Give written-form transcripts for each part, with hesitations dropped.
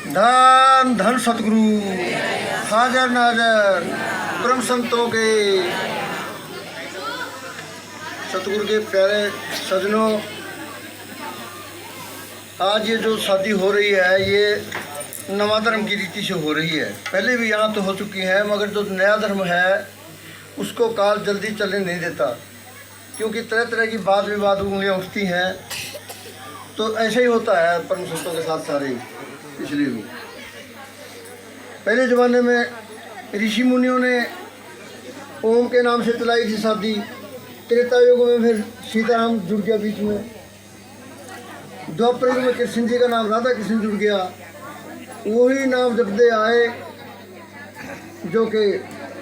धन धन सतगुरु हाजर नाजर परम संतों के सतगुरु के प्यारे सजनों, आज ये जो शादी हो रही है ये नवा धर्म की रीति से हो रही है। पहले भी यहाँ तो हो चुकी है, मगर जो नया धर्म है उसको काल जल्दी चलने नहीं देता, क्योंकि तरह तरह की वाद विवाद उंगलियाँ उठती हैं। तो ऐसे ही होता है परम संतों के साथ सारे। इसलिए भी पहले ज़माने में ऋषि मुनियों ने ओम के नाम से चलाई थी शादी। त्रेता युग में फिर सीताराम जुड़ गया बीच में। द्वापर युग में कृष्ण जी का नाम राधा कृष्ण जुड़ गया। वही नाम जपते आए जो कि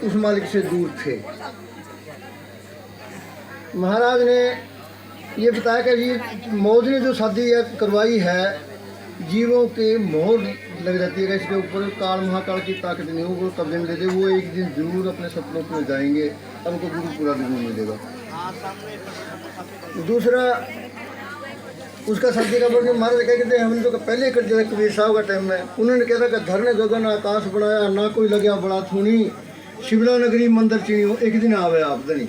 उस मालिक से दूर थे। महाराज ने ये बताया कि ये मौज ने जो शादी करवाई है, जीवों के मोहर लग जाती है। इसके ऊपर काल महाकाल की ताकत नहीं हो, वो कब्जे में दे दे। वो एक दिन जरूर अपने सपनों में जाएंगे, हमको गुरु पूरा जरूर मिलेगा। दूसरा उसका शादी का वर्णन महाराज कहते हैं, हमने तो पहले कर दिया कबीर साहब का टाइम में। उन्होंने कहा कि धर ने गगन आकाश बनाया, ना कोई लगे बड़ा थूनी, शिमला नगरी मंदिर चीनी। एक दिन आवे आप नहीं,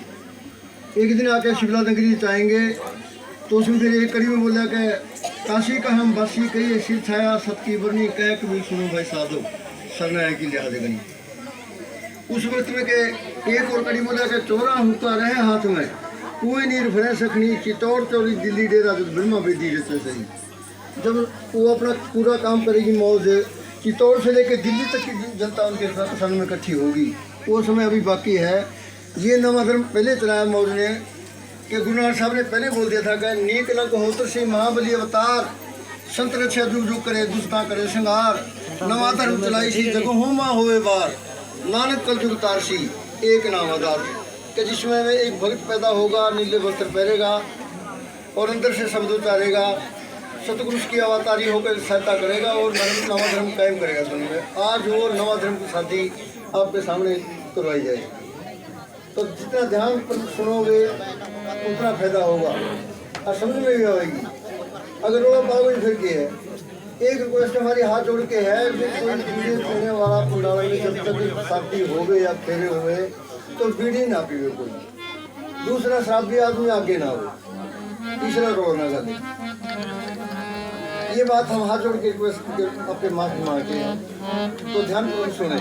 एक दिन आके शिमला नगरी चाहेंगे। तो उसमें फिर एक कड़ी में बोला कि काशी का हम बासी कही सिर छाया सत्ती बरनी, कह कबीर सुनो भाई साधो सरनाया की लिहाज गनी। उस वक्त में के एक और कड़ी बोला कि चोरा हुक्का रहे हाथ में, कोई नहीं फरे सखनी, चित्तौड़ चोरी दिल्ली डेरा जो ब्रह्मा बेदी जैसे सही। जब वो अपना पूरा काम करेगी मौज, चित्तौड़ से लेकर दिल्ली तक की जनता उनके पसंद में इकट्ठी होगी, वो समय अभी बाकी है। ये नवा धर्म पहले चलाया मौज ने कि गुरु नानक साहब ने पहले बोल दिया था कि नीक लंक होतर से महाबली अवतार, संत रक्षा जुग जुग करे दुष्टा करे श्रृंगार। नवा धर्म चलाई सी जगो हो माँ होवे बार, नानक कल जुग तारसी एक नाम आधार। कि जिसमें में एक भक्त पैदा होगा, नीले वस्त्र पहनेगा और अंदर से शब्द उचारेगा, सतगुरु की अवतारी होकर सहायता करेगा और नवा धर्म कायम करेगा दुनिया में। आज वो नवा धर्म की शादी आपके सामने करवाई जाएगी। तो जितना ध्यान पर सुनोगे उतना फायदा होगा और समझ में भी आएगी। अगर रोड़ा पाओगे फिर क्या है। एक रिक्वेस्ट हमारी हाथ जोड़ के है, कोई बीड़ी पीने वाला पुंडाला में जब तक शादी होवे या फेरे हुए तो बीड़ी ना पीवे कोई। दूसरा शराबी आदमी आगे ना हो, तीसरा रोड़ा ना करे। ये बात हम हाथ जोड़ के रिक्वेस्ट आपके माफी मांगते हैं। तो ध्यान पूर्वक सुने।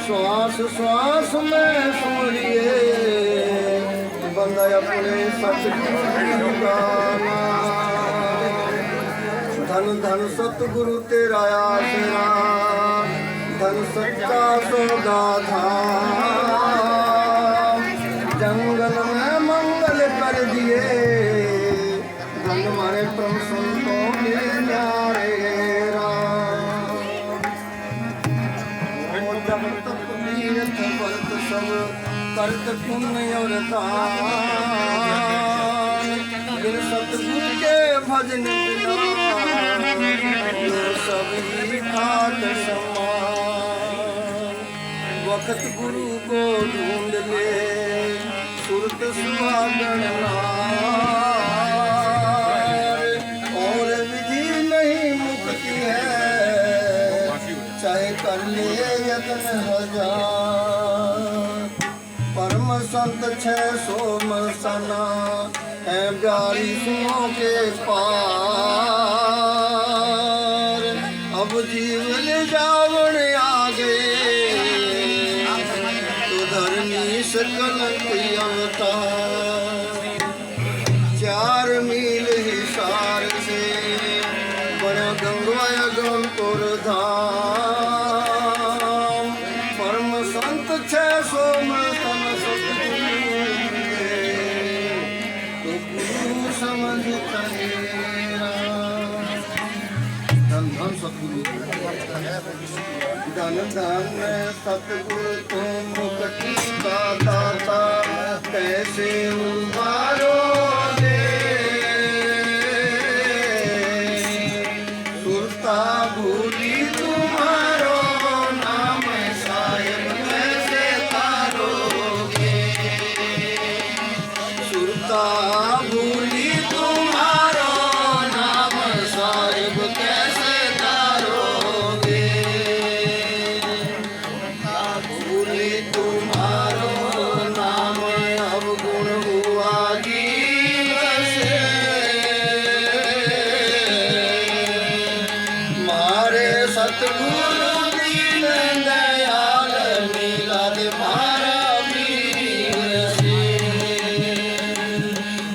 श्वास श्वास में सुनिए बंदा अपने सच गाना। धन धन सतगुरु तेरा आसरा, धन सच्चा सौदा था। जंगल में मंगल कर दिए, धन मारे परम संतों के न्यारे सब करत पुण्य और दान। बिन सतगुरु के भजन बिना सब ही खात समान। वक्त गुरु को ढूंढ ले सुरत सुहागण नार, और लगन हजार। परम संत 600 मसाना है 42 के पार। अब जीवन जावन आगे तो धरनी सकल अवतार। 4 मील हिसार से बड़ा गंगवाया गंगपुर धाम। परम संत 600 मस्तन तो गुरु समझ तेरा। धन धन सतगुरु, धन धन सतगुरु तुम मुक्ति का दाता। कैसे उबारोगे सुरता भूली तुम्हारो नाम साहिब कैसे तारोगे। सुरता भूली तुम्हारो नाम साहिब कैसे तारोगे। भूली तुम्हारो नाम अब गुण हुआ गीत से। मारे सतगुरु दीन दयाल मिला दे मारा वीर से।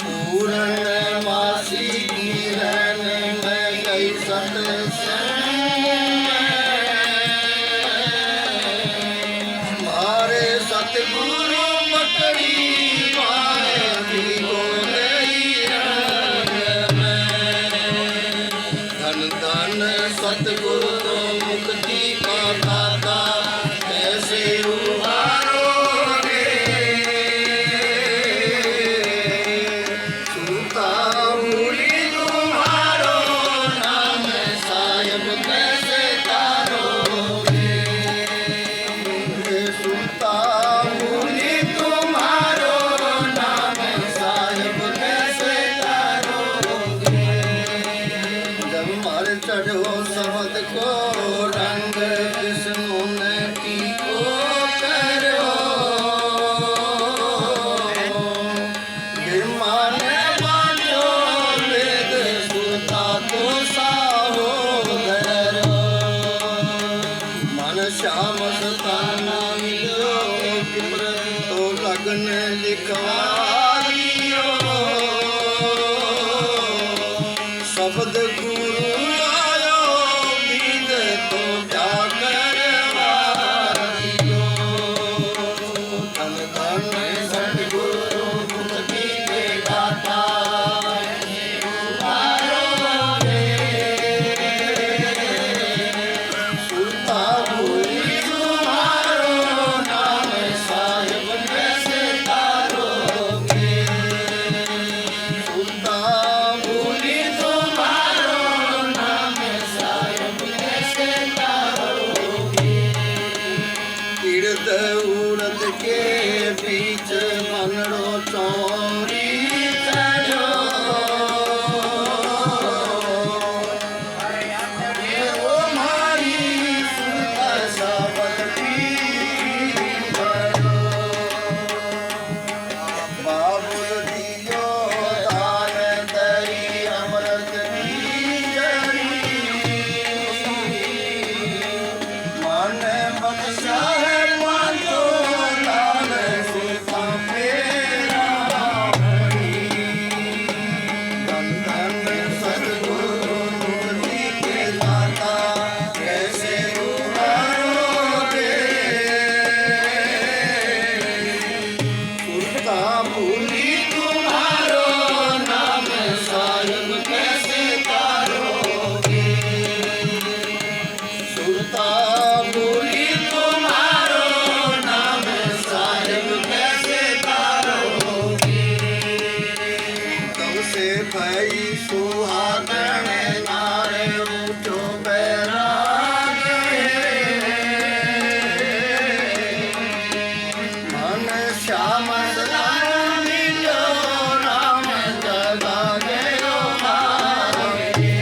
पूरन मासी किरण में गई सत्संग मारे सतगुरु पकड़ी पाए भी गोलई रंग में। धन धन सतगुरु तो मुक्ति का दाता। कैसे उबारोगे सुरता भूली तुम्हारो नाम साहिब कैसे तारोगे। सुरता भूली तुम्हारो नाम साहिब कैसे तारोगे। जब मार चढ़ो शब्द को रंग विष्णु ने की को करो। ब्रह्मा ने बांधो वेद सुरता तो साहो धरो। मन श्याम सताना मिलो विप्र तो लगन लिखवा दियो। शब्द गुरु आयो बीज तो क्या करवा दियो। धन धन सतगुरु मुक्ति के दाता। सुरता भूली तुम्हारो नाम साहिब कैसे तारोगे। सुरता भूली तुम्हारो नाम साहिब कैसे तारोगे। तीर्थ उड़द के बीच मनड़ो चौरी चढ़ो। ओ मारी सुरता सावत पीठी भरो। बाबुल दियो दान दई अमृत बीजरी। मन बख्शा है मानो लाल सुरता मेरा हरि। धन धन सतगुरु मुक्ति के दाता। कैसे उबारोगे सुरता भूली तुम्हारो नाम साहिब कैसे तारोगे। सुरता भूली तुम्हारो नाम साहिब कैसे तारोगे। तब से भई सुहागन नारे उठो बैराग। मन श्याम सदा मिलो राम जगा गयो मारे।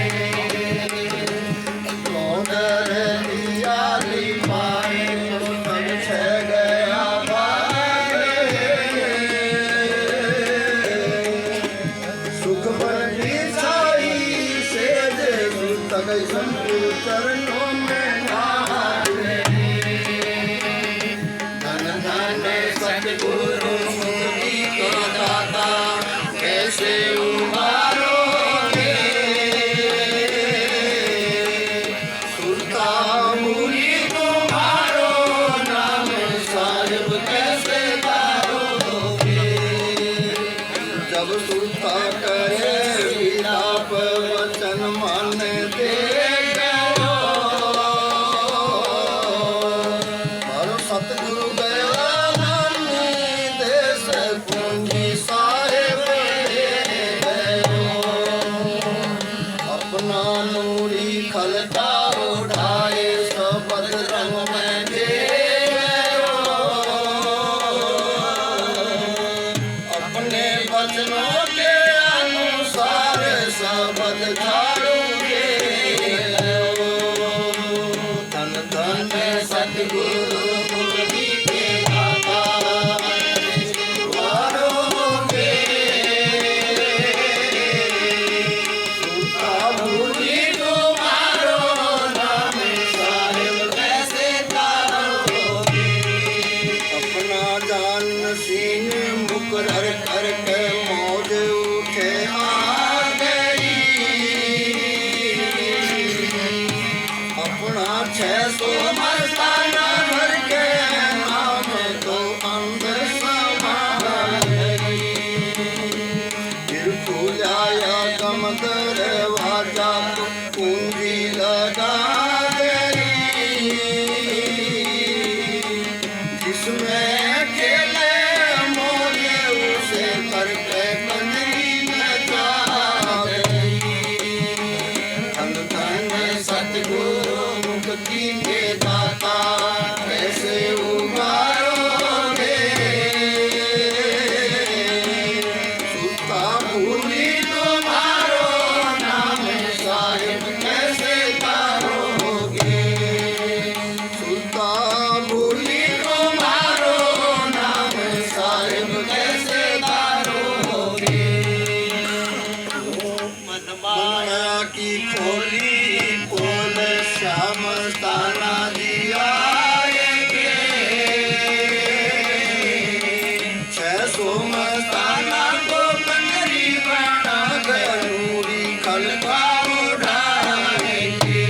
गोदर दिया लिपाए पवन बिछाई सेज तक सतगुरु चरणों में ढाले। धन धन सतगुरु मुक्ति को दाता कैसे उबारोगे। सुरता मूली तुम्हारो नाम साहिब कैसे तारोगे। जब सुरता करे विलाप वचन मन दे गयो। मारो सतगुरु गया नानी देश पूंजी साहिब दे गयो। अपना नूरी खलता उठाए सबद रंग में दे गयो। अपने वचनों के अनुसार सबद झाड़ूंगे। धन धन सतगुरु मुक्ति के दाता उबारोगे। सुरता मूली तुम्हारो नाम साहिब कैसे तारोगे। अपना जान सीन मुकरर करके मौज उठे आ गई। अपना 600 मस्ताना भर के नाम तो अंदर समा गई। फिर खुलाया गम दरवाजा तो पूंजी लगा गई। जिसमें खेले मोजे उसे करके कंजरी नचा गई। धन धन सतगुरु मुक्ति के दाता कैसे उबारोगे। सुरता मूली तुम्हारो नाम साहिब कैसे तारोगे। सुरता मूली तुम्हारो नाम साहिब कैसे तारोगे। माया की खोली पोल श्याम ताना दिया आएंगे। 600 मस्ताना को कंजरी बना गया नूरी खलका उड़ाएंगे।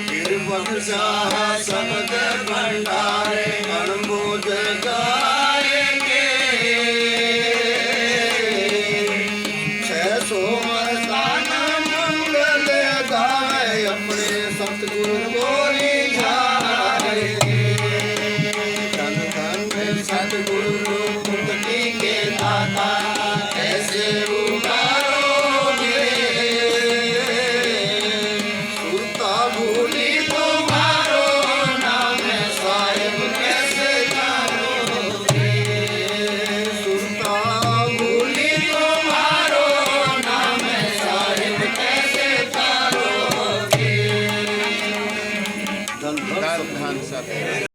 फिर बख्शा शब्द भंडारे अनमोज गाएंगे। 600 मस्ताना मंगल गाए अपने सतगुरु को रिझाएंगे। धन धन सतगुरु मुक्ति के दाता कैसे उबारोगे। सुरता मूली तुम्हारो नाम साहिब कैसे तारोगे। सुरता मूली तुम्हारो नाम साहिब कैसे तारोगे। धन धन सतगुरु।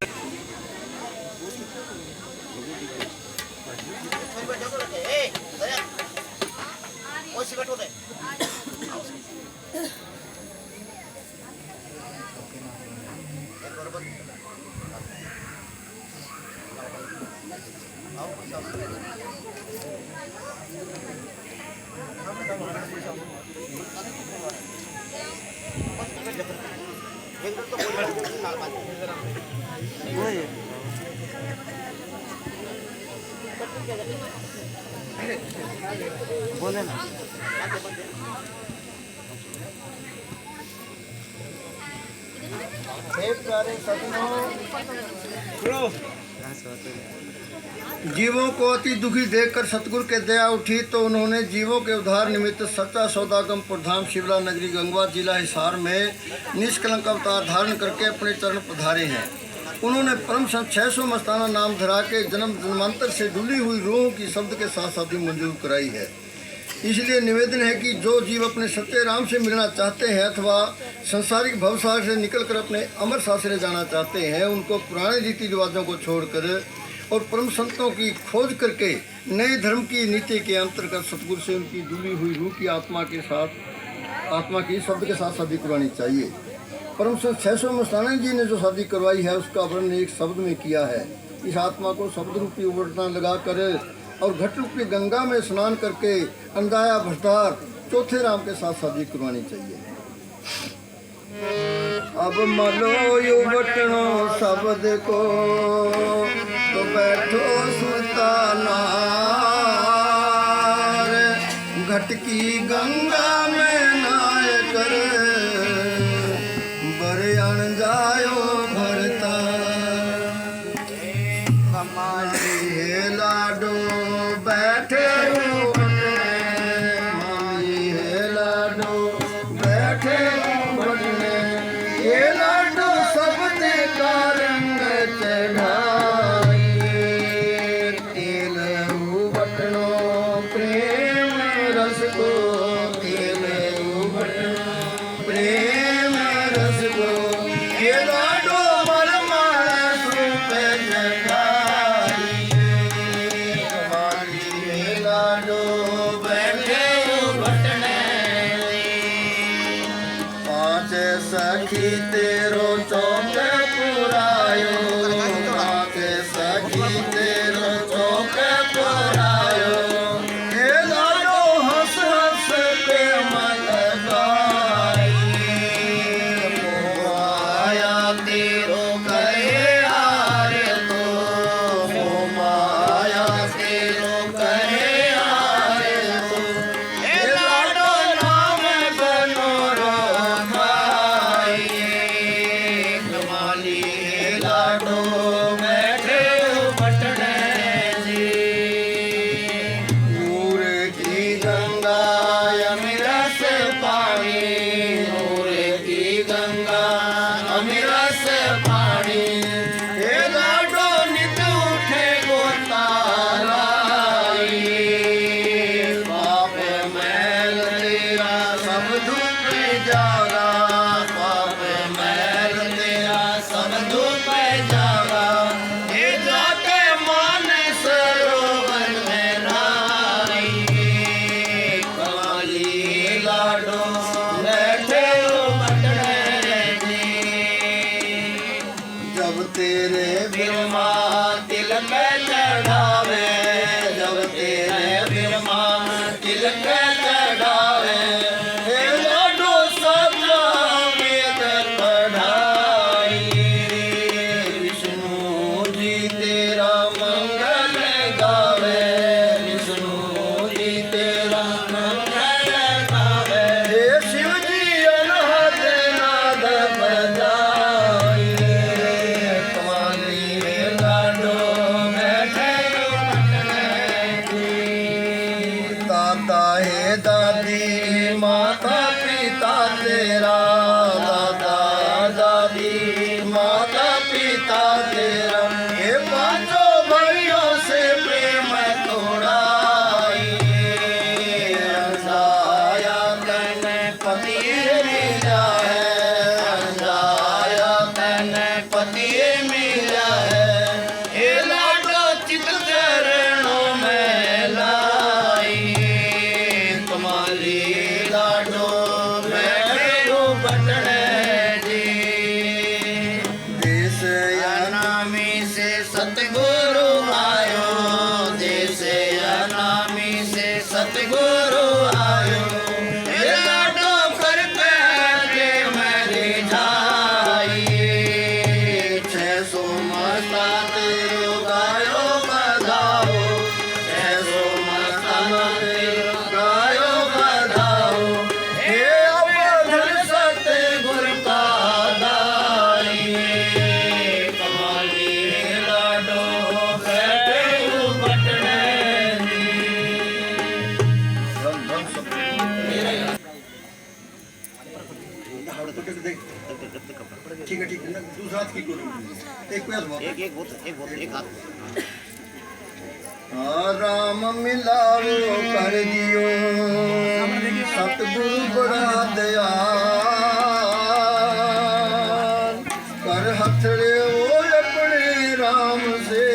बोले ना हे प्यारे सज्जनों, जीवों को अति दुखी देखकर सतगुरु के दया उठी तो उन्होंने जीवों के उद्धार निमित्त सच्चा सौदागम प्रधान शिवला नगरी गंगवा जिला हिसार में निष्कलंक अवतार धारण करके अपने चरण पधारे हैं। उन्होंने परम संत 600 मस्ताना नाम धरा के जन्म जन्मांतर से डुली हुई रूहों की शब्द के साथ शादी मंजूर कराई है। इसलिए निवेदन है कि जो जीव अपने सत्य राम से मिलना चाहते हैं अथवा संसारिक भवसागर से निकलकर अपने अमर सासरे जाना चाहते हैं, उनको पुराने रीति रिवाजों को छोड़कर और परम संतों की खोज करके नए धर्म की नीति के अंतर्गत सतगुरु से उनकी डूबी हुई रूह की आत्मा की शब्द के साथ शादी करवानी चाहिए। परम संत 600 मस्ताना जी ने जो शादी करवाई है उसका वर्णन एक शब्द में किया है। इस आत्मा को शब्द रूपी उबटना लगा कर और घट रूपी गंगा में स्नान करके अंधाया भ्रष्टार चौथे राम के साथ शादी करवानी चाहिए। अब मलो युवटनो शब्द को तो बैठो सुल्ताना घट की गंगा में नाय कर बरयण जायो भरता हमारी हे लाडो बैठे सखी तेरो चौक पुरायो आके सखी तेरो चौक पुरायो हे लाडो हंस हंस पे मन गाई आया तेरो कहे आरे तो माया तेरो कहे आरे तो हे लाडो नाम बनो रो तेरे बिरमा तिलक चढ़ावे जब तेरे बिरमा तिलक चढ़ावे हे लाडो सजा वेद पढ़ाई विष्णु जी तेरा मंगल गावे विष्णु जी तेरा मंगल गावे हे शिव जी अनहद नाद बजाई दादी माता पिता तेरा दादा दादी माता पिता तेरा ये पांचों भाइयों से प्रेम तोड़ाई अंधाया तन पति मिला है अंधाया तन पति मिला है हे लाडो चित चरणों में लाई कमाली लाडो बैठो बटने जी देश अनामी से सतगुरु आयो देश अनामी से सतगुरु आयो हे लाडो कर के मेरी जाई 600 मस्ता तेरो गायो बजाओ 600 मस्ता तेरो गायो बजाओ हे अवधर सतगुरु का दाई कमाली लाडो बैठे बटने ठीक है दूसरा हाथ की एक हाथ राम मिलाओ कर दियो सतगुरु बड़ा दया कर हथड़े वो अपने राम से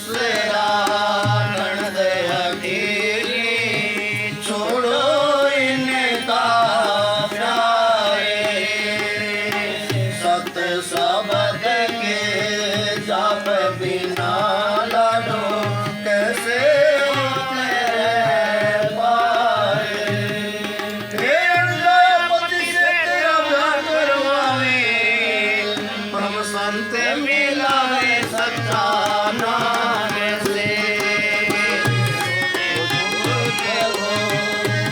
दूसरा नंद अकेली छोड़ो इनका प्यारे सत शब्द के जाप बिना लाडो कैसे संत मिलावे सच्चा नाम से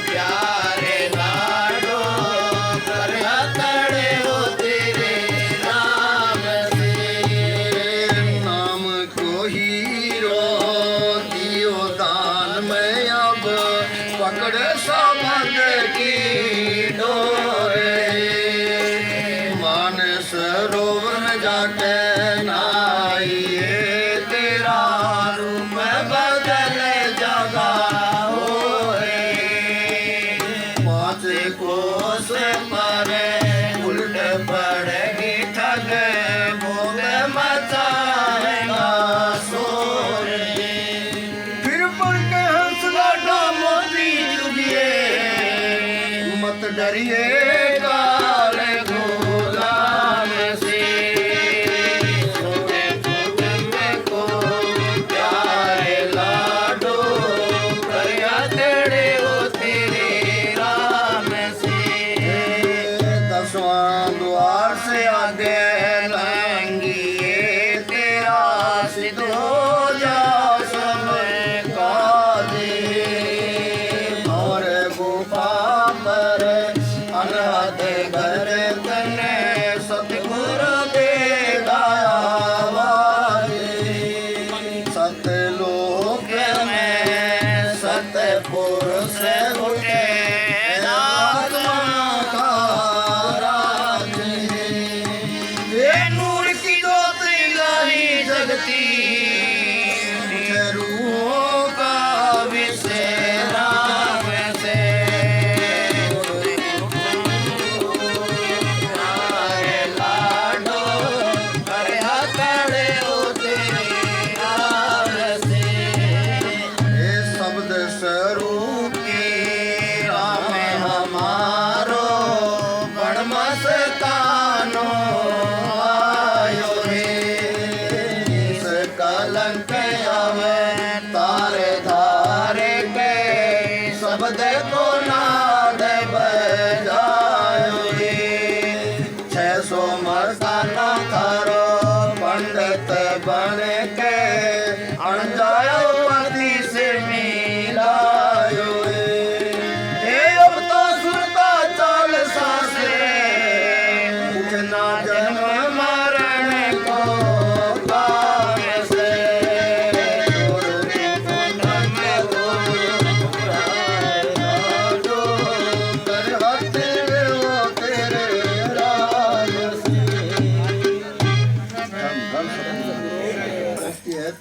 प्यारे लाडो कर तड़े हो तेरे नाम से नाम को हीरो दियो दान में अब पकड़ समझ की डोरे मान सरोवर जाके नाइए तेरा रूप बदल जागा हो रे पाँच कोस पर उल्ट पड़ेगी ठग भोग मचाएगा शोर फिर पर के हंसला मोती चुगिए मत डरिए द्वार से आगे लाएंगे तेरा सिद्ध हो जा सब काजे और गुफा पर अनहद घर तने सतगुरु दे गावाजे सतलोक में सतपुरुष उठे रूहों का विसेरा वैसे लाडो कर तड़े हो तेरे से शब्द स्वरूप राम हमारो बड़ मस्तानो आयो कलंक आवे तारे धारे के शब्द को नाद बजायो रे 600 मस्ताना थारो पंडित बन के अनजायो पति से मिलायो रे अब तो सुनता चाल सासे उठना जन्म मरण को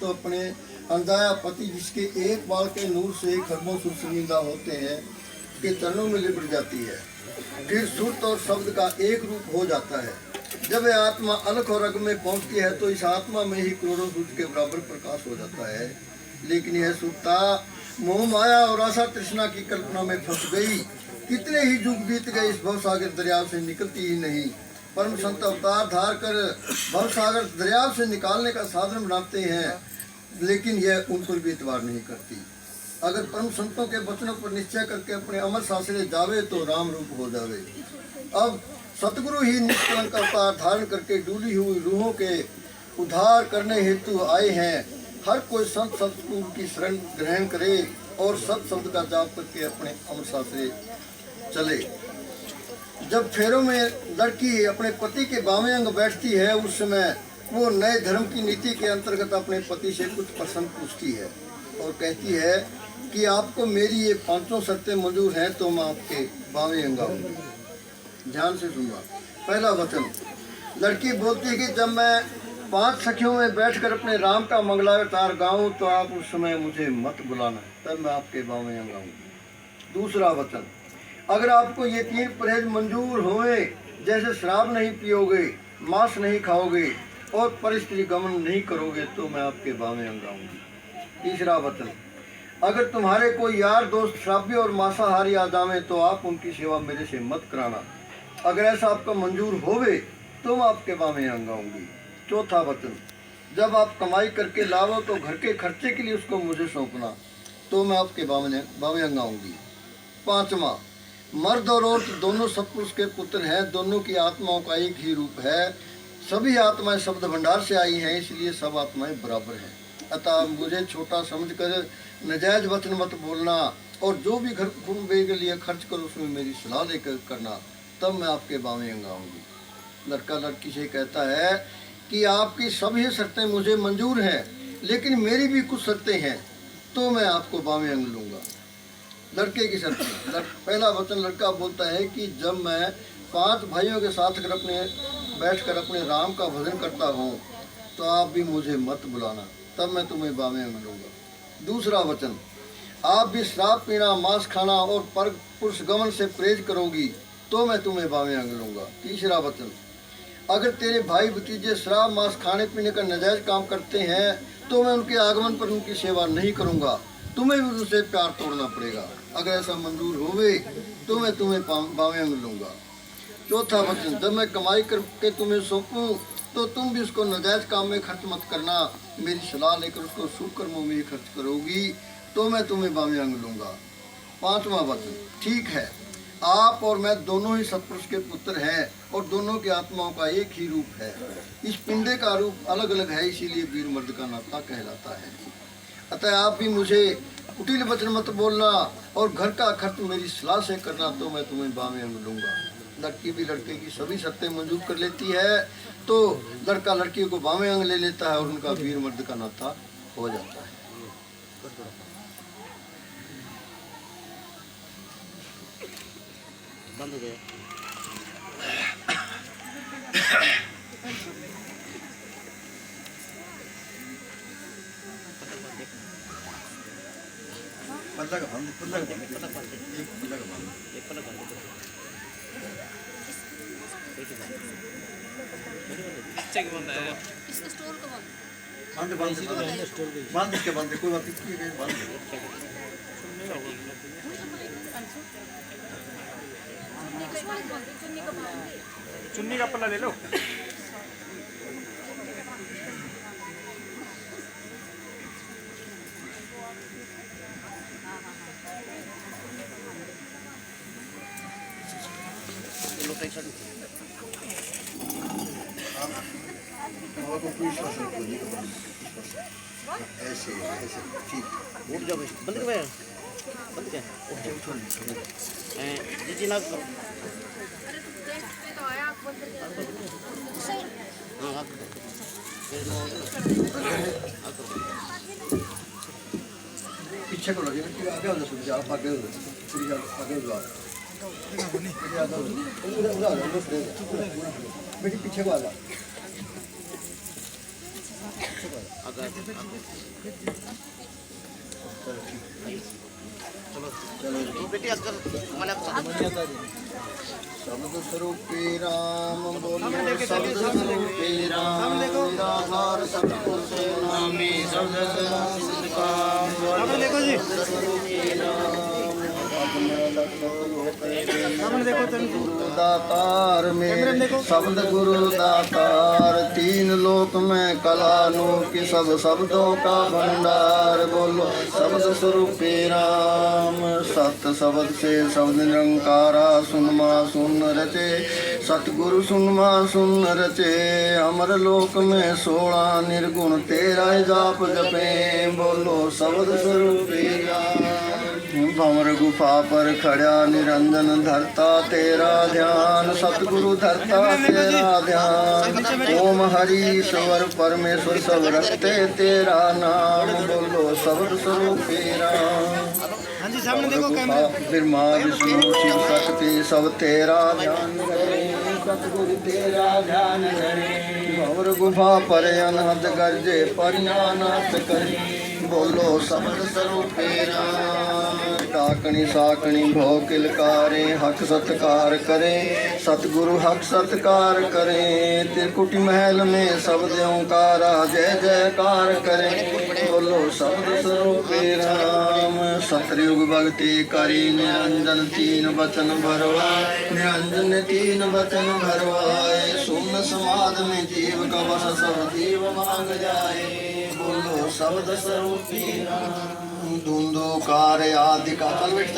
तो अपने अनजाया पति जिसके एक बाल के नूर से खरबों सुरसनीदा होते हैं के चरणों में लिपट जाती है फिर सुरत और शब्द का एक रूप हो जाता है जब यह आत्मा अलख और रग में पहुंचती है तो इस आत्मा में ही करोड़ों सूर्य के बराबर प्रकाश हो जाता है लेकिन यह सुरता मोह माया और आशा तृष्णा की कल्पना में फंस गई कितने ही युग बीत गए इस भवसागर दरिया से निकलती ही नहीं परम संत अवतार धार कर भवसागर दरिया से निकालने का साधन बनाते हैं लेकिन यह उन पर भी एतबार नहीं करती अगर परम संतों के वचनों पर निश्चय करके अपने अमर सासरे जावे तो राम रूप हो जावे अब सतगुरु ही निष्कलंक अवतार धारण करके डूली हुई रूहों के उद्धार करने हेतु आए हैं हर कोई संत सतगुरु की शरण ग्रहण करे और सत शब्द का जाप करके अपने अमर सासरे चले जब फेरों में लड़की अपने पति के बावें अंग बैठती है उस समय वो नए धर्म की नीति के अंतर्गत अपने पति से कुछ प्रश्न पूछती है और कहती है कि आपको मेरी ये 5 शर्तें मंजूर हैं तो मैं आपके बावें अंग आऊँगी। ध्यान से सुनना। पहला वचन, लड़की बोलती है कि जब मैं 5 सखियों में बैठकर अपने राम का मंगलावतार गाऊं तो आप उस समय मुझे मत बुलाना, तब मैं आपके बावें अंग आऊँगी। दूसरा वचन, अगर आपको ये 3 परहेज मंजूर होए, जैसे शराब नहीं पियोगे, मांस नहीं खाओगे और परिस्थिति गमन नहीं करोगे तो मैं आपके बामे अंग आऊंगी। तीसरा वचन, अगर तुम्हारे कोई यार दोस्त श्राव्य और मांसाहारी आ जावे तो आप उनकी सेवा मेरे से मत कराना। अगर ऐसा आपका मंजूर होवे तो मैं आपके बामे अंग आऊंगी। चौथा वचन, जब आप कमाई करके लावो तो घर के खर्चे के लिए उसको मुझे सौंपना, तो मैं आपके बामे अंग आऊंगी। पांचवा, मर्द और औरत दोनों सतपुरुष के पुत्र हैं, दोनों की आत्माओं का एक ही रूप है। सभी आत्माएं शब्द भंडार से आई हैं, इसलिए सब आत्माएं बराबर हैं। अतः मुझे छोटा समझकर नजायज वचन मत बोलना, और जो भी घर कुटुंबे के लिए खर्च करो उसमें मेरी सलाह लेकर करना, तब मैं आपके बामे अंग आऊंगी। लड़का लड़की से कहता है कि आपकी सभी शर्तें मुझे मंजूर हैं, लेकिन मेरी भी कुछ शर्तें हैं, तो मैं आपको बामे अंग लूँगा। लड़के की शर्त, पहला वचन लड़का बोलता है कि जब मैं 5 भाइयों के साथ बैठकर अपने राम का भजन करता हूँ तो आप भी मुझे मत बुलाना, तब मैं तुम्हें बामे अंग लूँगा। दूसरा वचन, आप भी शराब पीना, मांस खाना और पर पुरुष गमन से परहेज करोगी तो मैं तुम्हें बामे अंग लूँगा। तीसरा वचन, अगर तेरे भाई भतीजे शराब मांस खाने पीने का नाजायज काम करते हैं तो मैं उनके आगमन पर उनकी सेवा नहीं करूँगा, तुम्हें भी उनसे प्यार तोड़ना पड़ेगा। अगर ऐसा मंजूर होवे तो मैं तुम्हें बामे अंग लूँगा। चौथा वचन, जब मैं कमाई करके तुम्हें सौंपूँ तो तुम भी उसको नाजायज काम में खर्च मत करना, मेरी सलाह लेकर उसको शुभ कर्मों में खर्च करोगी तो मैं तुम्हें बामे अंग लूँगा। पांचवा वचन, ठीक है, आप और मैं दोनों ही सतपुरुष के पुत्र हैं और दोनों की आत्माओं का एक ही रूप है। इस पिंडे का रूप अलग अलग है, इसीलिए वीर मर्द का नाता कहलाता है। अतः आप भी मुझे कुटिल वचन मत बोलना और घर का खर्च मेरी सलाह से करना, तो मैं तुम्हें बामे अंग लूँगा। लड़की भी लड़के की सभी शर्तें मंजूर कर लेती है, तो लड़का लड़की को बामे अंग ले लेता है और उनका वीर मर्द का नाता हो जाता है। बंद हो गया। पल्ला का बंद, पल्ला का बंद, एक पल्ला का बंद, एक पल्ला बंद, अच्छा क्यों बंद है? इसका स्टोर का बंद। बंद बंद इसके बंद, कोई बात नहीं, बंद। चुन्नी का पल्ला ले लो। ऐसे ऐसे ठीक, उठ जाओ, बंद कर भाई, बंद कर, जी जी ना करो। अरे तू गेस्ट पे तो आया, आप बंद कर। हाँ हाँ पीछे को लगे, आगे हो जाओ, आप आगे हो जाओ, पूरी आगे हो जाओ, बेटी पीछे को आ जाओ। चलो बेटी अगर शब्द स्वरूपी राम बोलो, शब्द स्वरूपी राम, निराधार सतपुरुष नामी, शब्द स्वरूपी राम, देखो जी, दातार में शब्द गुरु दातार, तीन लोक में कलानु की सब शब्दों का भंडार। बोलो शब्द स्वरूपी राम, सत शब्द से शब्द निरंकारा, सुनमा सुन रचे, सतगुरु सुनमा सुन रचे। अमर लोक में 16 निर्गुण तेरा जाप जपे। बोलो शब्द स्वरूपी राम, भंवर गुफा पर खड़ा निरंजन धरता तेरा ध्यान, सतगुरु धरता तेरा ध्यान। ओम हरि ईश्वर परमेश्वर सब रखते तेरा नाम। बोलो शब्द स्वरूपी राम, हाँ जी सामने देखो कैमरा। ब्रह्मा विष्णु शिव शक्ति सब तेरा ध्यान करे, सतगुरु तेरा ध्यान करे। भंवर गुफा पर अनहद गर्जे परियानाथ करे, बोलो समर स्वरूपे राम। डाकणी साकणी भौ किलकारे हक सत्कार करे सतगुरु हक सत्कार करे। त्रिकुटी महल में शब्द ओंकारा जय जयकार करे। बोलो शब्द स्वरूपे राम। सतयुग भक्ति करी निरंजन तीन वचन भरवाए। निरंजन तीन वचन भरवाए। सुन समाज में जीव का वस सब जीव मांग जाए। बोलो शब्द स्वरूपी राम। धुंधुकार आदि का चल बैठ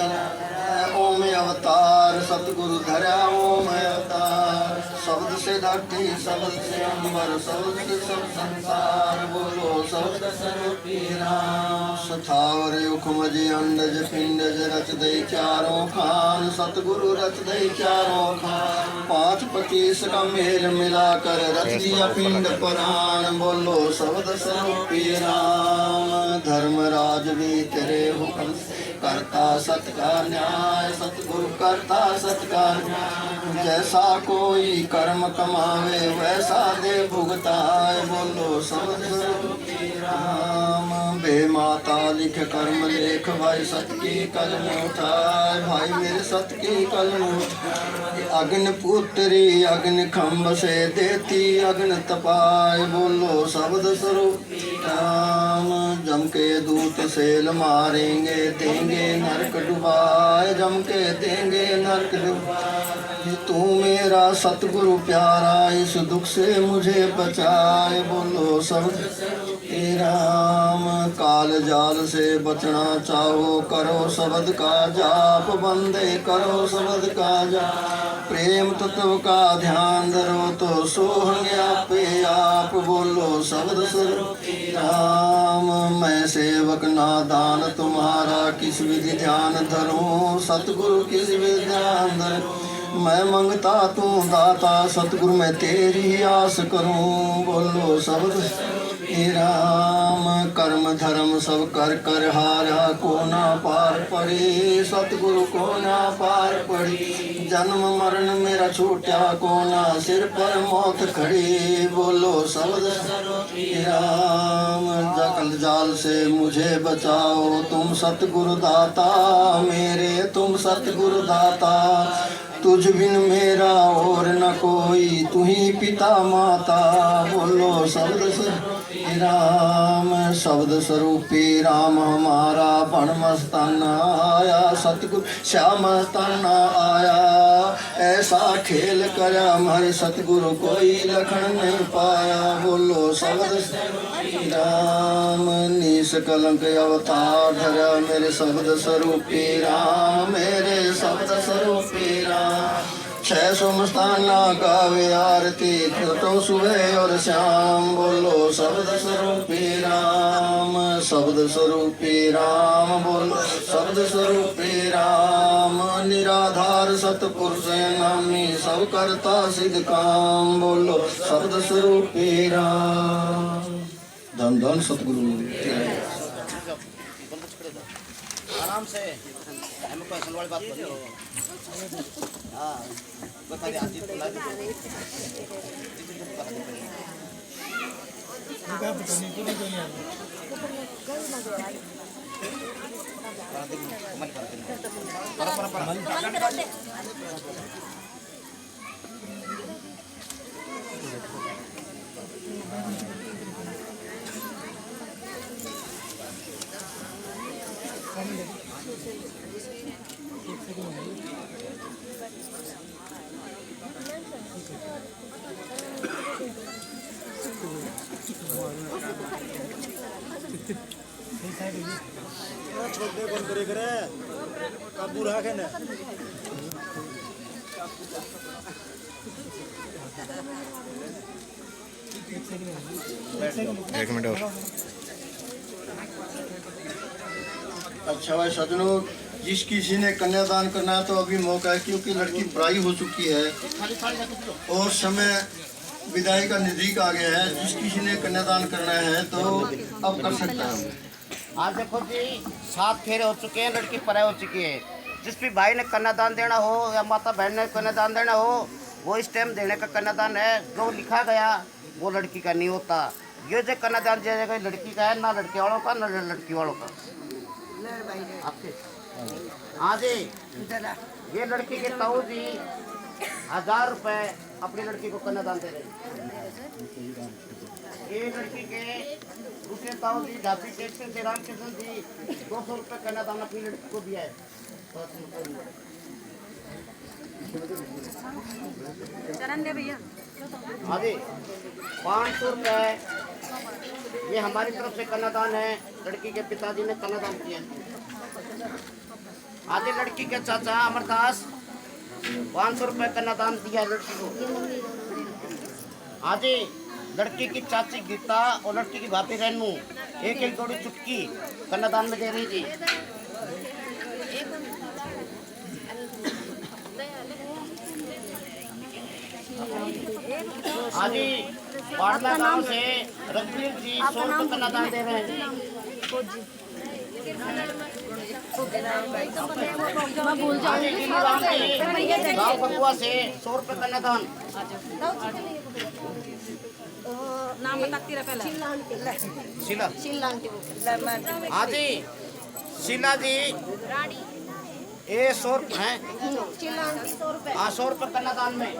ओम अवतार सतगुरु धरा ओम अवतार। शब्द से धरती शब्द से अंबर शब्द से सब संसार। बोलो शब्द स्वरूपी राम। सथावर युखमज अंडज पिंडज रच दे चारों खान। सतगुरु रच दे चारों खान। 5-25 का मेल मिलाकर रच दिया पिंड पुराण। बोलो शब्द स्वरूपी राम। धर्मराज भी तेरे हुक्म करता सत का न्याय। सतगुरु करता सत का न्याय। जैसा कोई कर्म कमावे वैसा दे भुगताए। बोलो शब्द स्वरूपी राम। बे माता लिख कर्म लेख भाई सत की कलम उठाए। भाई मेरे सत की कलम उठाए। अग्नि पुत्री अग्नि खम्भ से देती अग्नि तपाए। बोलो शब्द स्वरूपी राम। जम के दूत सेल मारेंगे देंगे नरक डुबाए। जम के देंगे नरक डुबाए। तू मेरा सतगुरु प्यारा इस दुख से मुझे बचाए। बोलो शब्द स्वरूपी राम। काल जाल से बचना चाहो करो शब्द का जाप। बंदे करो शब्द का जाप। प्रेम तत्व का ध्यान धरो तो सोहंगे आपे आप। बोलो शब्द स्वरूपी राम। मैं सेवक नादान तुम्हारा किस विधि ध्यान धरूं। सतगुरु किस विधि ध्यान धरूं। मैं मंगता तू दाता सतगुरु मैं तेरी आस करूं। बोलो शब्द हे राम। कर्म धर्म सब कर कर हारा को ना पार पड़ी। सतगुरु को ना पार पड़ी। जन्म मरण मेरा छूटा को ना सिर पर मौत खड़ी। बोलो शब्द हे राम। जकल जाल से मुझे बचाओ तुम सतगुरु दाता मेरे। तुम सतगुरु दाता तुझ बिन मेरा और न कोई तू ही पिता माता। बोलो शब्द स्वरूपी राम। शब्द स्वरूपी राम हमारा बन मस्ताना आया। सतगुरु श्याम मस्ताना आया। ऐसा खेल करा हमारे सतगुरु कोई लखन नहीं पाया। बोलो शब्द स्वरूपी राम। निस कलंक अवतार धरा मेरे शब्द स्वरूपी राम। मेरे शब्द स्वरूपी राम। 600 मस्ताना गावे आरती तो सुबह और शाम। बोलो शब्द स्वरूपी राम। शब्द स्वरूपी राम। बोलो शब्द स्वरूपी राम। निराधार सतपुरुष नामी सब करता सिद्ध काम। बोलो शब्द स्वरूपी राम। धन धन सतगुरु। आराम से हमें कोई सलवार बात नहीं। हाँ बता दे आती तो लागी छोटे कौन करे करे काबू रखे ना। एक मिनट और। अच्छा भाई सजनों जिस किसी ने कन्यादान करना है तो अभी मौका है क्योंकि लड़की पढ़ाई हो चुकी है और समय विदाई का नजदीक आ गया है। जिस किसी ने कन्यादान करना है तो अब कर सकता है। आज देखो जी 7 फेरे हो चुके हैं। लड़की पढ़ाई हो चुकी है। जिस भी भाई ने कन्यादान देना हो या माता बहन ने कन्यादान देना हो वो इस टाइम देने का कन्यादान है। जो लिखा गया वो लड़की का नहीं होता। ये जो कन्यादान दिया जाएगा लड़की का है, ना लड़के वालों का ना लड़की वालों का। आपके हाँ जी, ये लड़की के ताऊ जी 1000 रुपए अपनी लड़की को कन्यादान दे रहे हैं। ये लड़की के दूसरे ताऊ जी ढाबी टेक्सटाइल से रामकृष्ण जी 200 रुपए कन्यादान अपनी लड़की को दिया है। चरण दे भैया। हाँ जी, 500 रुपए ये हमारी तरफ से कन्यादान है। लड़की के पिताजी ने कन्यादान किया। आधे लड़की के चाचा अमरदास 500 रुपए कन्यादान दिया लड़की को। आधे लड़की की चाची गीता और लड़की की भाभी रेनू एक एक जोड़ी चुटकी कन्यादान में दे रही थी। आजी पाटना गांव से रघुवीर जी 100 रुपए कन्यादान दे रहे हैं। गाँव बकुआ से 100 रुपए कन्यादान। नाम बताती रहा पहले। शीला आजी शीला जी ये 100 रुपए है। 100 रुपए कन्यादान में।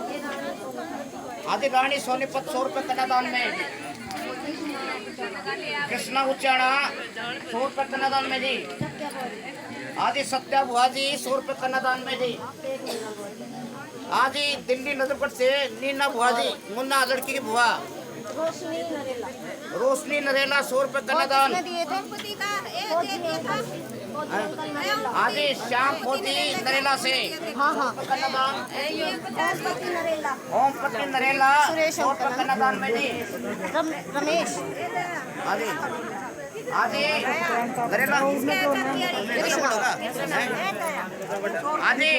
आदि रानी सोनीपत 100 रुपए कन्यादान में। कृष्णा उच्चारणा 100 रुपए कन्यादान में जी। आदि सत्या बुआ जी 100 रुपए कन्यादान में जी। आदि दिल्ली नजरगढ़ से नीना बुआ जी मुन्ना लड़की की बुआ रोशनी नरेला 100 रुपए कन्यादान। आदि श्याम मोदी नरेला से कन्यादान। ओम पति नरेला 100 रुपए कन्यादान में जी। रमेश आदि आदि नरेला आदि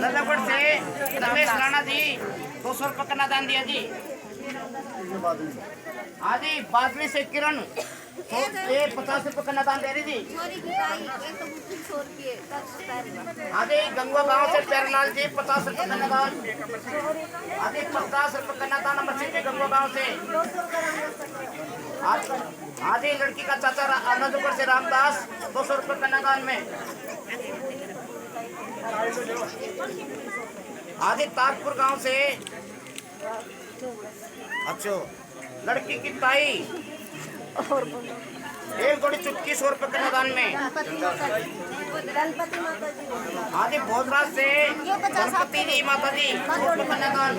नजरगढ़ से रमेश राणा जी 200 रुपए कन्यादान दिया जी। आदि बादली से किरण 50 रुपए कन्यादान दे रही थी। आदि गंगवा गांव से प्यारलाल जी 50 रुपए कन्यादान। आदि 50 रुपए कन्यादान अमर सिंह जी गंगवा गांव से। आदि लड़की का चाचा आनंदपुर से रामदास 200 रुपए कन्यादान में। आदि ताजपुर गांव से अच्छा लड़की की ताई एक जोड़ी चुटकी 100 रुपए कन्यादान में। आदि भोजराज से गणपति जी माता जी 100 रुपए कन्यादान।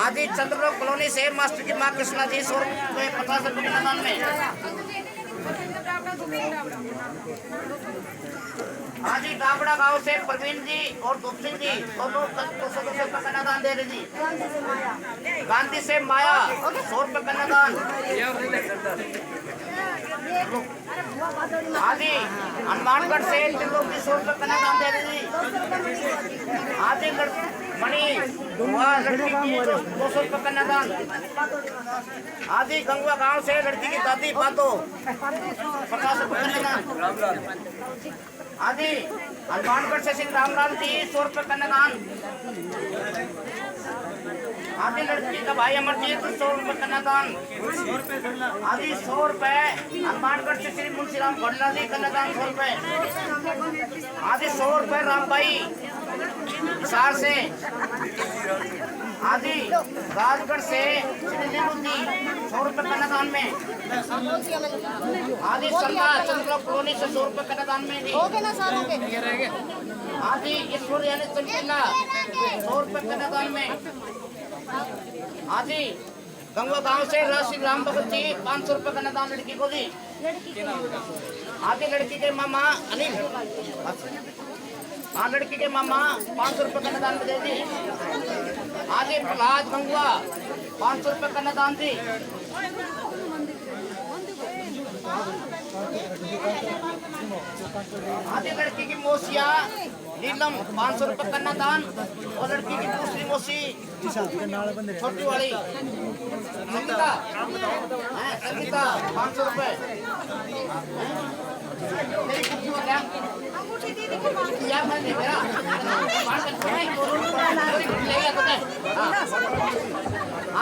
आदि चंद्रलोक कॉलोनी से मास्टर की माँ कृष्णा जी 100 रुपए 50 रुपए कन्यादान में। आदि डाबड़ा गांव से प्रवीण जी और धूप सिंह जी दोनों 200 रुपए कन्यादान दे रहे जी। गांधी से माया 100 रुपए कन्यादान। आदि हनुमानगढ़ से त्रिलोक जी 100 रुपए कन्यादान दे रहे जी। आदि मणि लड़की की 200 रुपए कन्यादान। आदि गंगवा गांव से लड़की की दादी बातो 50 रुपए कन्यादान। आदि हनुमानगढ़ से सिंह रामलाल जी 100 रुपए कन्यादान। आदि लड़की का भाई अमरजीत 100 रुपए कन्यादान। आदि 100 रुपए हनुमानगढ़ से श्री मुंशीराम भंडला जी कन्यादान 100 रुपए। आदि 100 रुपए राम भाई हिसार से। आदि राजगढ़ से श्री नीलू जी 100 रुपए कन्यादान में। आदि सरकार चंद्रलोक कॉलोनी से 100 रुपए कन्यादान में दी। आदि ईश्वर यानी चंचला 100 रुपए कन्यादान में। आदि गंगवा गांव से राशि राम भगत जी 500 रुपए कन्यादान लड़की को दी। आदि लड़की के मामा अनिल लड़की के मामा 500 रुपए कन्यादान में दे दी। आदि प्रहलाद गंगवा 500 रुपए कन्यादान दी। आदि लड़की की मौसिया नीलम 500 रुपए कन्यादान और लड़की की दूसरी मौसी छोटी वाली संगीता 500 रुपए। मेरी कुर्सी हो गया अंगूठी दीदी के पास या मैं दे मेरा लेगा तो दे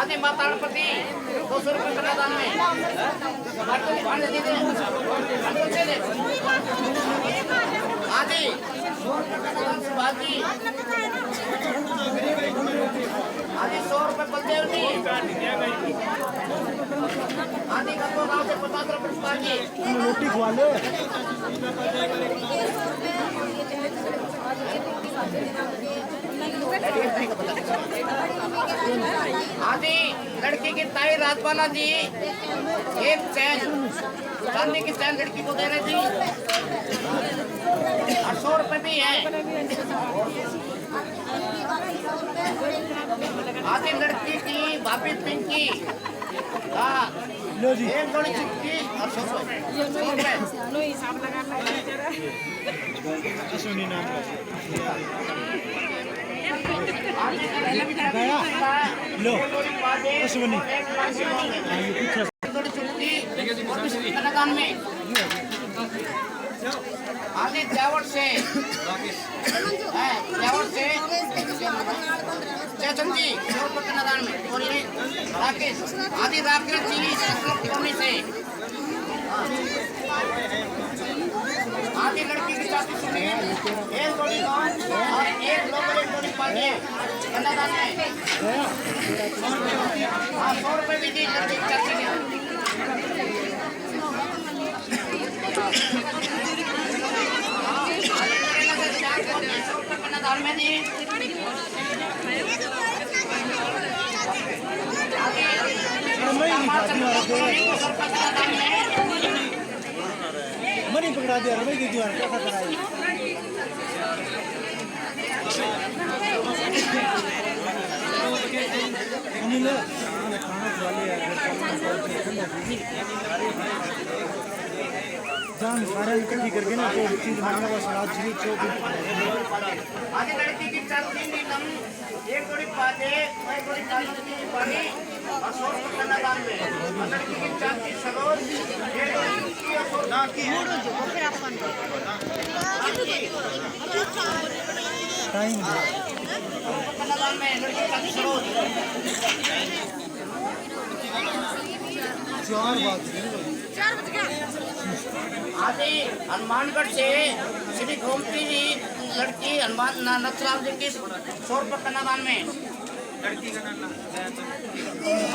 आदि माता गणपति 200 रुपये कन्यादान में भांडे दे दे आदि बाजी आदि 100 रुपये बलदेव जी आदि का तो गाँव से 50 रुपये बाजी रोटी खवा ले आदि लड़की की ताई राजपाला जी एक चैन चांदी की चैन लड़की को दे रही थी 100 रुपये भी है आदि लड़की की भाभी पिंकी हाँ लो जी एक जोड़ी चिपकी और 100 रुपये सुनी नाम गया लो जोड़ी बाजे अश्विनी जोड़ी चुटकी कन्यादान में आदि जावड़ से जावड़ से चेतन जी कन्यादान में और ये राकेश आदि राकेश जी कॉलोनी से आदि लड़की की शादी सुनी एक जोड़ी गाँव और एक लोकल एक जोड़ी पार्टी कन्यादान में 100 रुपये भी दी लड़की की शादी में कन्यादान में दी मनी पकड़ा दिया रमेश दीदी और क्या कराई अनिल खाना खा लिया जान सारे इकट्ठी करके ना तो चीज मांगना बस आज जी चौक आगे लड़की की चांदी नीलम एक जोड़ी पाजे एक जोड़ी चांदी की पानी और 100 रुपये कन्यादान में और लड़की की चांदी सरोज एक जोड़ी की और ना की टाइम कन्यादान में लड़की की चांदी सरोज 4 बज गया आदि हनुमानगढ़ से श्री गोमती जी लड़की हनुमान नथराम जी की 100 रुपये कन्यादान में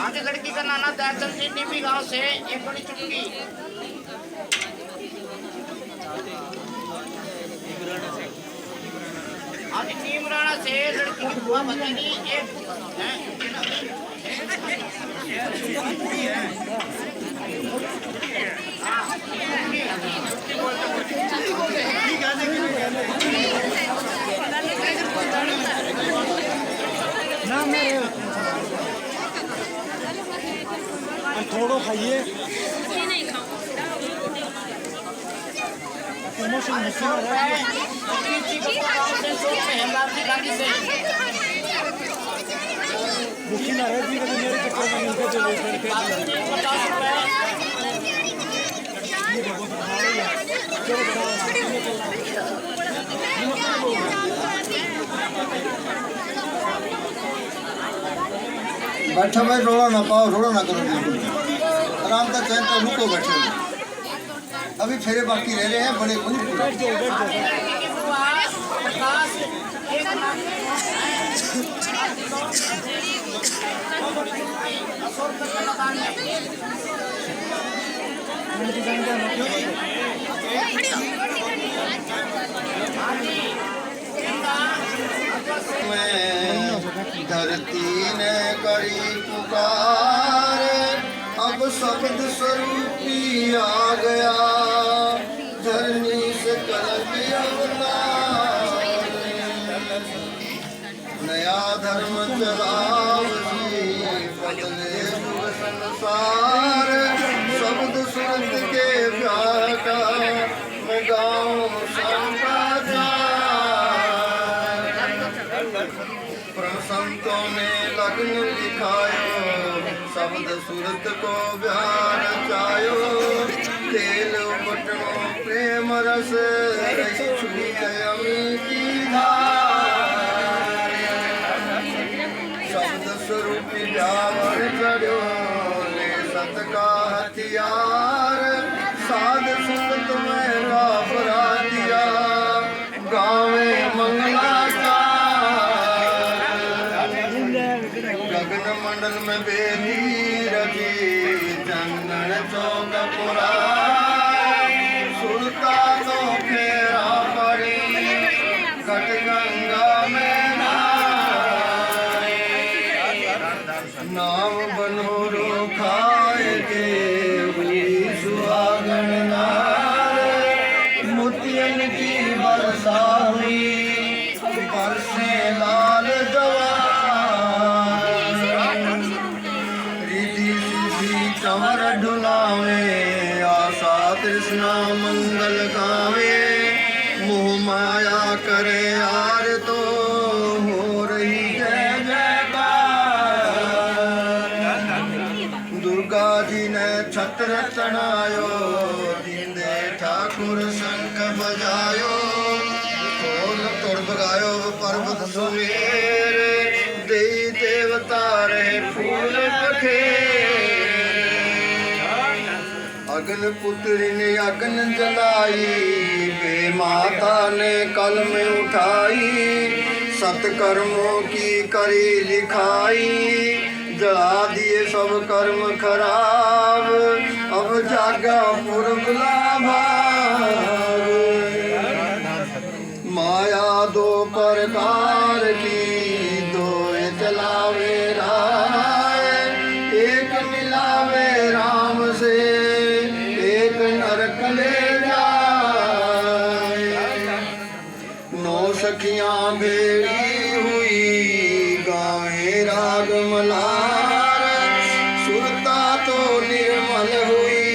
आगे लड़की का नाना दयाचंद जी टीपी गांव से एक बड़ी चुटकी आगे टीमराना से लड़की की बुआ भतीजी एक ना मेरे थोड़ो खाइए प्रमोशन मुश्किल है दुखी ना रहे जी कभी मेरे चक्कर में मिलते चले करके बैठो भाई रोड़ा ना पाओ रोड़ा ना करो बिल्कुल आराम से चैन तो रुको बैठे अभी फेरे बाकी रह रहे हैं बड़े खुद धरती ने करी पुकार अब शब्द स्वरूपी आ गया धरनी से कलकी अवतार नया धर्म चलाओ जी बदले युग संसार शब्द सूरत के प्यार का मैं गाऊं संतों ने लग्न लिखायो शब्द सूरत को ब्याह रचायो खेल बटनो प्रेम रस रही छुई अमिति धार शब्द स्वरूपी व्यावर चढ़ो ले सत का हथियार साध संगत में का अपराधिया गावे मंगलाचार गगन मंडल में बेदी रजी चंदन चौक पुरा सुरता तो फेरा पड़ी घट गंगा में नहाए नाम बनोरो खाए के हुई सुहागन नार मोतियन की वर्षा हुई बरसे लाल जवान रिधि सिद्धि चमर ढुलावे आशा तृष्णा मंगल गावे मोह माया करे यार तो हो रही जय जयकार दुर्गा जी ने छत्र तनायो जिंदे ठाकुर शंख बजायो ढोल तोड़ बगायो पर्वत सुमेर देवी देवता रे फूल पखे अग्न पुत्री ने अग्न जलाई बे माता ने कल में उठाई सत्कर्मों की करी लिखाई जला दिए सब कर्म खराब अब जागा पुरबला भाग माया दो प्रकार की दो चलावे राय एक मिलावे राम से एक नरक ले जाए नौ सखियां भेड़ी हुई गावे राग मलार सुरता तो निर्मल हुई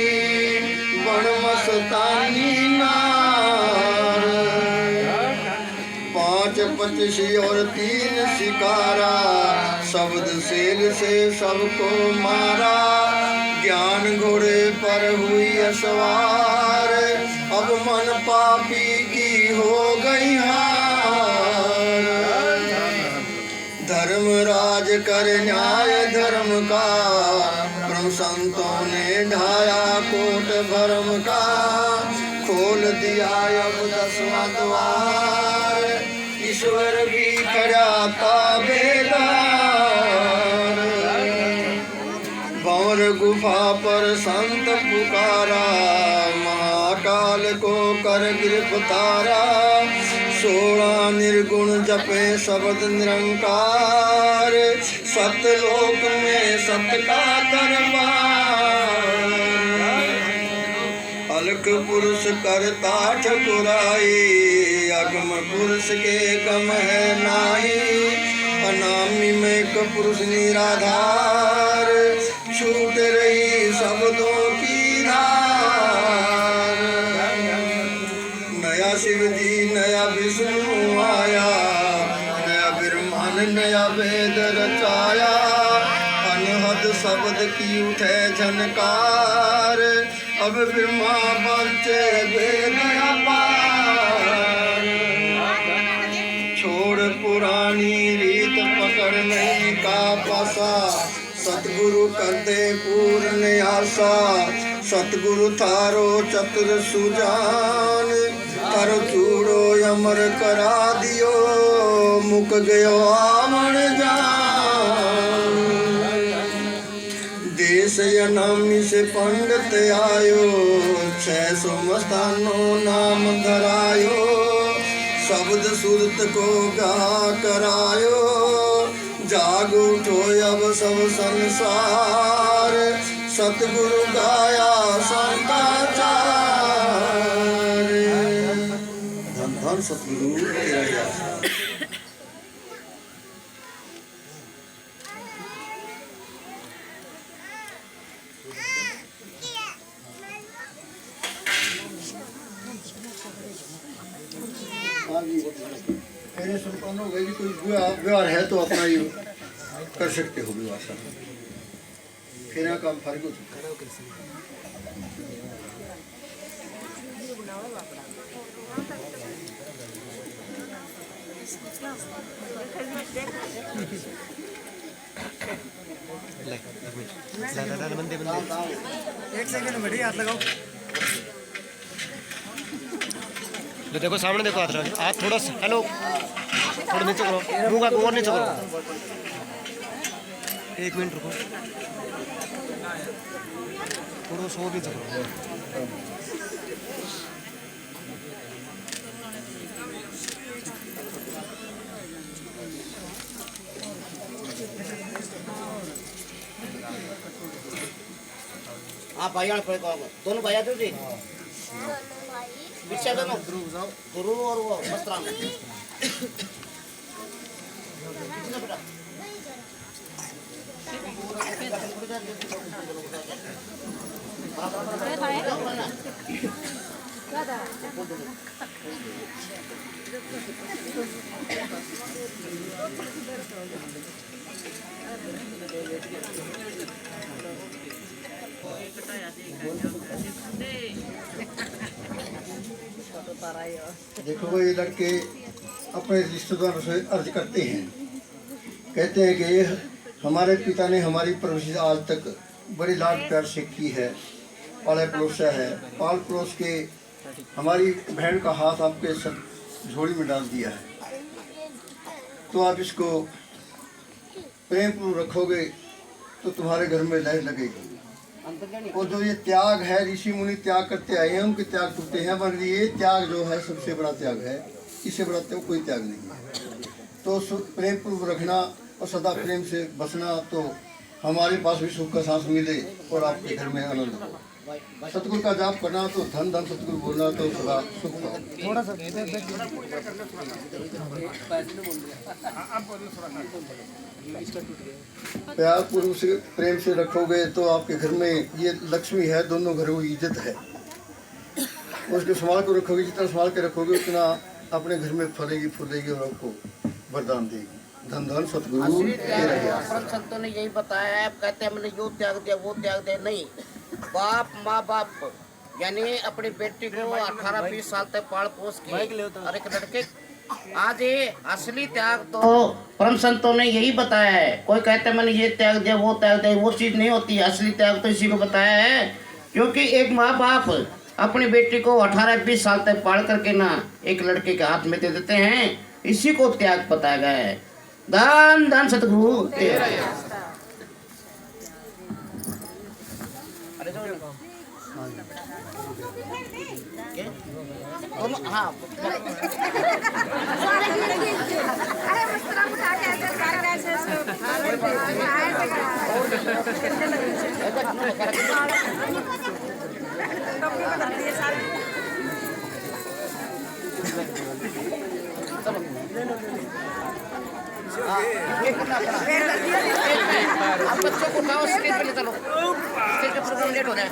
बन मस्तानी नार 5 पचीसी और 3 शिकारा शब्द सेल से सबको मारा ज्ञान घोड़े पर हुई सवार अब मन पापी की हो गई हार धर्मराज कर न्याय धर्म का परम संतों ने ढाया कोट भरम का खोल दिया अब 10वां द्वार ईश्वर भी कराता बेदार भंवर गुफा पर संत पुकारा महाकाल को कर गिरफ्तारा 16 निर्गुण जपे शब्द निरंकार सतलोक में सत्य का दरबार अलख पुरुष करता ठकुराई अगम पुरुष के गम है नाई अनामी में एक पुरुष निराधार छूट रही शब्दों की धार नया शिव जी नया विष्णु आया नया ब्रह्मांड नया वेद रचाया अनहद शब्द की उठे झनकार अब ब्रह्मा बचे वेद अपार छोड़ पुरानी रीत पकड़ नहीं का पासा सतगुरु कर दे पूर्ण आशा सतगुरु थारो चतुर सुजान थारो चूड़ो अमर करा दियो मुक गयो आमण जान देश अनामी से पंडित आयो 600 मस्तानों नाम धरायो शब्द सुरत को गा करायो जाग उठो अब सब संसार सतगुरु गाया संताचार धन धन सतगुरु तेरा यार मेरे संपन्न हो गए कि कोई व्यवहार है तो अपना ये कर सकते हो विवाह सब फिर यहाँ काम फारिग हो चुका है। एक सेकंड में हाथ लगाओ। देखो सामने देखो, हाथ थोड़ा सा, हेलो, थोड़ा नीचे करो, मुंह का और नीचे करो। 1 मिनट रुको, थोड़ा सो नीचे करो। आप भाई दोनों भाई आते जी, पीछे दोनों ध्रुव और वो मस्तराम। देखो ये लड़के अपने रिश्तेदारों से अर्ज करते हैं, कहते हैं कि ये हमारे पिता ने हमारी परवरिश आज तक बड़ी लाड प्यार से की है, पाला पलोसा है, पाल पलोस के हमारी बहन का हाथ आपके झोली में डाल दिया है, तो आप इसको प्रेम पूर्वक रखोगे तो तुम्हारे घर में लहर लगेगी। और जो ये त्याग है, ऋषि मुनि त्याग करते आए हैं, उनके त्याग टूटे हैं, पर ये त्याग जो है सबसे बड़ा त्याग है, इससे बड़ा त्याग कोई त्याग नहीं है। तो प्रेम पूर्वक रखना और सदा प्रेम से बसना, तो हमारे पास भी सुख का सांस मिले और आपके घर में आनंद हो। सतगुरु का जाप करना तो धन धन सतगुरु बोलना तो सदा सुख हो। थोड़ा सा प्यार पूर्व से प्रेम से रखोगे तो आपके घर में ये लक्ष्मी है, दोनों घरों की इज्जत है। उसके संभाल को रखोगे, जितना संभाल के रखोगे उतना अपने घर में फलेगी फूलेगी और आपको वरदान देगी। धन धन सतगुरु परम संतों ने यही बताया है। आप कहते हैं हमने यो त्याग दिया वो त्याग दिया, नहीं। बाप माँ बाप यानी अपनी बेटी को 18-20 साल तक पाल पोस के और एक लड़के, आज ये असली त्याग तो परम संतों ने यही बताया है। कोई कहते हैं मैंने ये त्याग दिया वो त्याग दिया, वो चीज नहीं होती है। असली त्याग तो इसी को बताया है, क्योंकि एक माँ बाप अपनी बेटी को 18-20 साल तक पाल करके ना एक लड़के के हाथ में दे देते हैं, इसी को त्याग बताया गया है। धन धन सतगुरु तेरा। हाँ अरे मस्तरा उठा के ऐसे सारे ऐसे आप बच्चों को उठाओ, स्टेज पे ले चलो, स्टेज पे प्रोग्राम लेट हो रहा है।